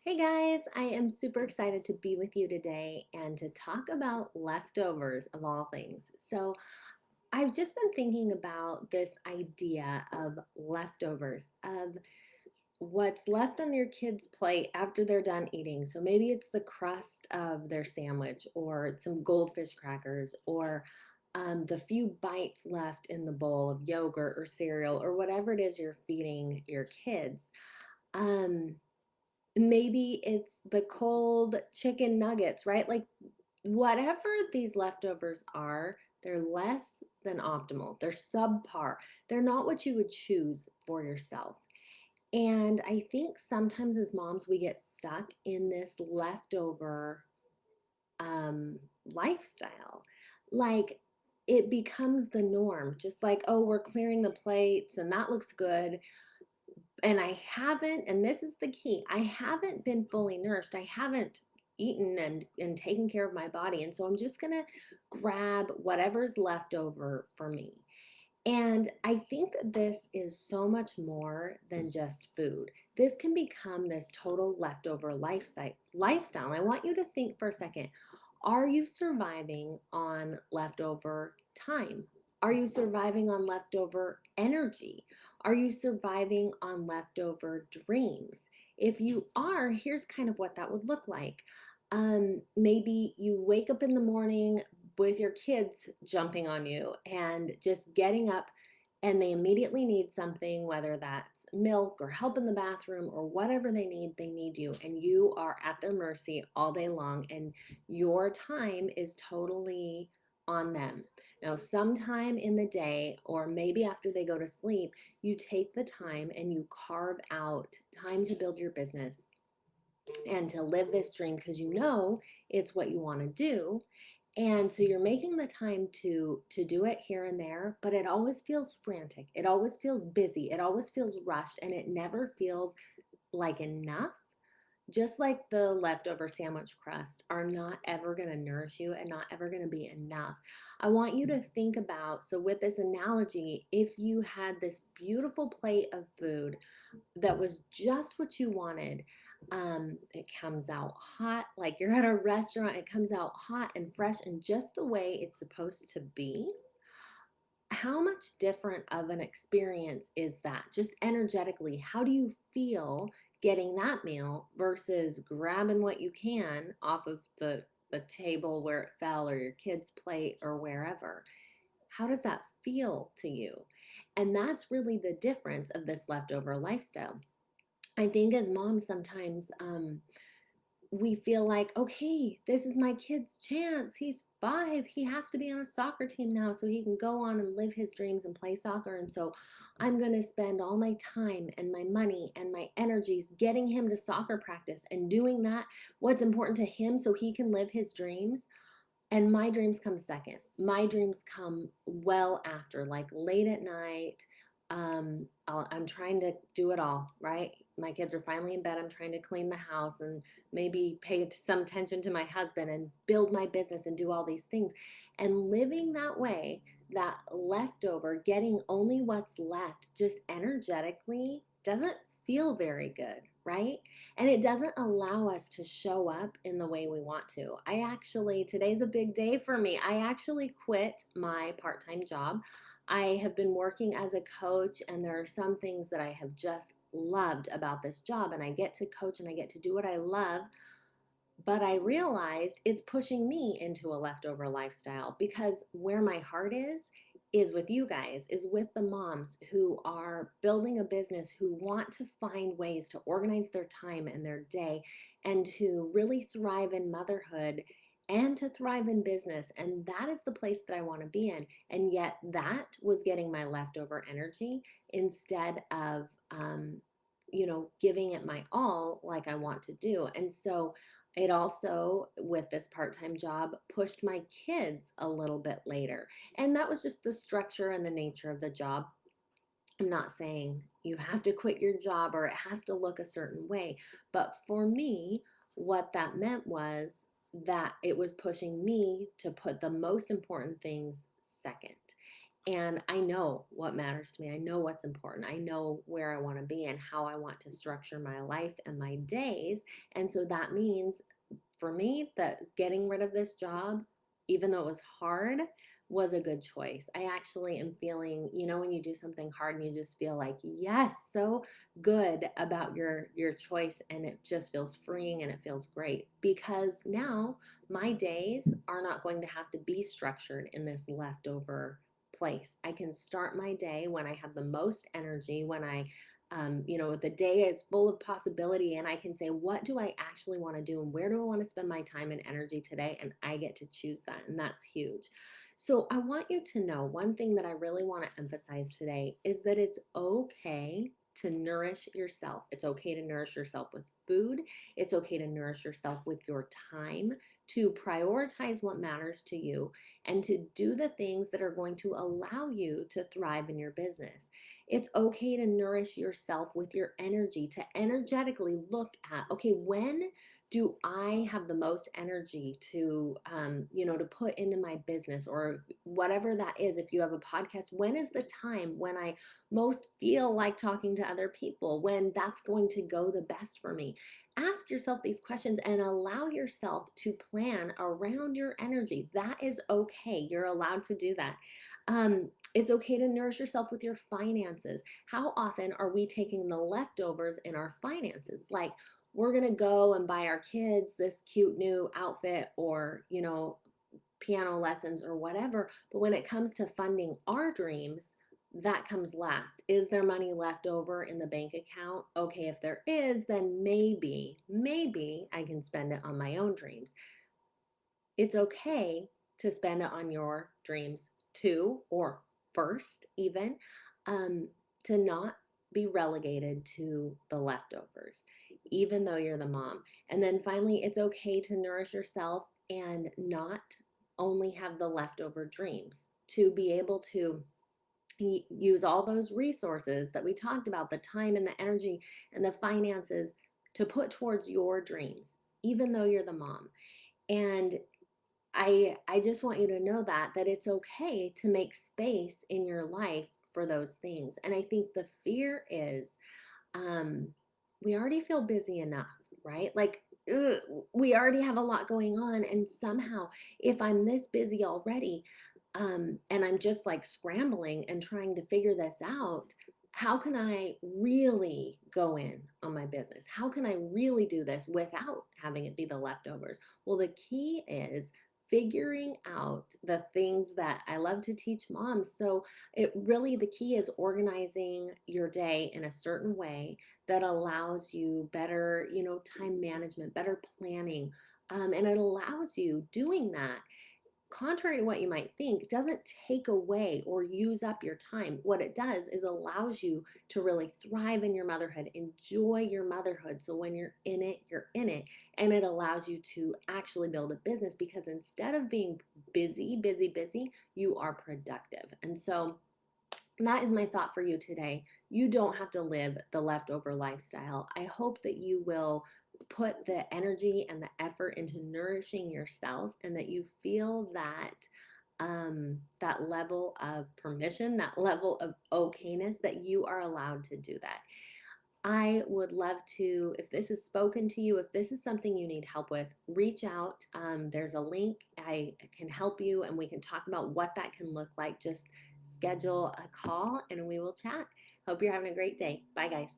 Hey guys, I am super excited to be with you today and to talk about leftovers of all things. I've just been thinking about this idea of leftovers, of what's left on your kids' plate after they're done eating. So maybe it's the crust of their sandwich, or some goldfish crackers, or the few bites left in the bowl of yogurt or cereal, or whatever it is you're feeding your kids. Um, Maybe it's the cold chicken nuggets, right? Like whatever these leftovers are, they're less than optimal. They're subpar. They're not what you would choose for yourself. And I think sometimes as moms, we get stuck in this leftover um, lifestyle. Like it becomes the norm, just like, oh, we're clearing the plates and that looks good, and I haven't, and this is the key, I haven't been fully nourished. I haven't eaten and taken care of my body. And so I'm just going to grab whatever's left over for me. And I think that this is so much more than just food. This can become this total leftover lifestyle. And I want you to think for a second, are you surviving on leftover time? Are you surviving on leftover energy? Are you surviving on leftover dreams? If you are, here's kind of what that would look like. Maybe you wake up in the morning with your kids jumping on you and just getting up, and they immediately need something, whether that's milk or help in the bathroom or whatever they need you, and you are at their mercy all day long, and your time is totally on them. Now, sometime in the day, or maybe after they go to sleep, you take the time and you carve out time to build your business and to live this dream because you know it's what you want to do. And so you're making the time to do it here and there, but it always feels frantic, it always feels busy, it always feels rushed, and it never feels like enough. Just like the leftover sandwich crusts are not ever going to nourish you and not ever going to be enough. I want you to think about, so with this analogy, if you had this beautiful plate of food that was just what you wanted. It comes out hot, like you're at a restaurant, it comes out hot and fresh and just the way it's supposed to be. How much different of an experience is that? Just energetically, how do you feel getting that meal versus grabbing what you can off of the table where it fell, or your kid's plate, or wherever? How does that feel to you? And that's really the difference of this leftover lifestyle. I think as moms, sometimes we feel like, okay, this is my kid's chance. He's 5. He has to be on a soccer team now so he can go on and live his dreams and play soccer. And so I'm going to spend all my time and my money and my energies getting him to soccer practice and doing that, what's important to him, so he can live his dreams. And my dreams come second. My dreams come well after, like late at night. I'm trying to do it all, right? My kids are finally in bed. I'm trying to clean the house and maybe pay some attention to my husband and build my business and do all these things. And living that way, that leftover, getting only what's left, just energetically doesn't feel very good, right? And it doesn't allow us to show up in the way we want to. Today's a big day for me. I actually quit my part time job. I have been working as a coach, and there are some things that I have just loved about this job. And I get to coach and I get to do what I love, but I realized it's pushing me into a leftover lifestyle, because where my heart is with you guys, is with the moms who are building a business, who want to find ways to organize their time and their day and to really thrive in motherhood and to thrive in business. And that is the place that I want to be in. And yet that was getting my leftover energy instead of, giving it my all like I want to do. And so it also, with this part time job, pushed my kids a little bit later. And that was just the structure and the nature of the job. I'm not saying you have to quit your job or it has to look a certain way. But for me, what that meant was that it was pushing me to put the most important things second. And I know what matters to me. I know what's important. I know where I want to be and how I want to structure my life and my days. And so that means for me that getting rid of this job, even though it was hard, was a good choice. I actually am feeling, when you do something hard and you just feel like, yes, so good about your choice, and it just feels freeing and it feels great because now my days are not going to have to be structured in this leftover place. I can start my day when I have the most energy, when the day is full of possibility, and I can say, what do I actually want to do and where do I want to spend my time and energy today? And I get to choose that. And that's huge. So I want you to know one thing that I really want to emphasize today is that it's okay to nourish yourself. It's okay to nourish yourself with food. It's okay to nourish yourself with your time, to prioritize what matters to you, and to do the things that are going to allow you to thrive in your business. It's okay to nourish yourself with your energy, to energetically look at, okay, when do I have the most energy to put into my business or whatever that is? If you have a podcast, when is the time when I most feel like talking to other people, when that's going to go the best for me? Ask yourself these questions and allow yourself to plan around your energy. That is okay. You're allowed to do that. It's okay to nourish yourself with your finances. How often are we taking the leftovers in our finances? Like, we're going to go and buy our kids this cute new outfit or, piano lessons or whatever. But when it comes to funding our dreams, that comes last. Is there money left over in the bank account? Okay, if there is, then maybe I can spend it on my own dreams. It's okay to spend it on your dreams too, or first, even, um, to not be relegated to the leftovers, even though you're the mom. And then finally, it's okay to nourish yourself and not only have the leftover dreams, to be able to use all those resources that we talked about, the time and the energy and the finances, to put towards your dreams, even though you're the mom. And I just want you to know that it's okay to make space in your life for those things. And I think the fear is, um, we already feel busy enough, right? Like, ugh, we already have a lot going on, and somehow, if I'm this busy already, and I'm just like scrambling and trying to figure this out, how can I really go in on my business? How can I really do this without having it be the leftovers? Well, the key is figuring out the things that I love to teach moms. So it really, the key is organizing your day in a certain way that allows you better, time management, better planning. And it allows you doing that, contrary to what you might think, doesn't take away or use up your time. What it does is allows you to really thrive in your motherhood, enjoy your motherhood. So when you're in it, you're in it. And it allows you to actually build a business because instead of being busy, busy, busy, you are productive. And so that is my thought for you today. You don't have to live the leftover lifestyle. I hope that you will put the energy and the effort into nourishing yourself, and that you feel that level of permission, that level of okayness, that you are allowed to do that. I would love to, if this has spoken to you, if this is something you need help with, reach out. There's a link. I can help you and we can talk about what that can look like. Just schedule a call and we will chat. Hope you're having a great day. Bye, guys.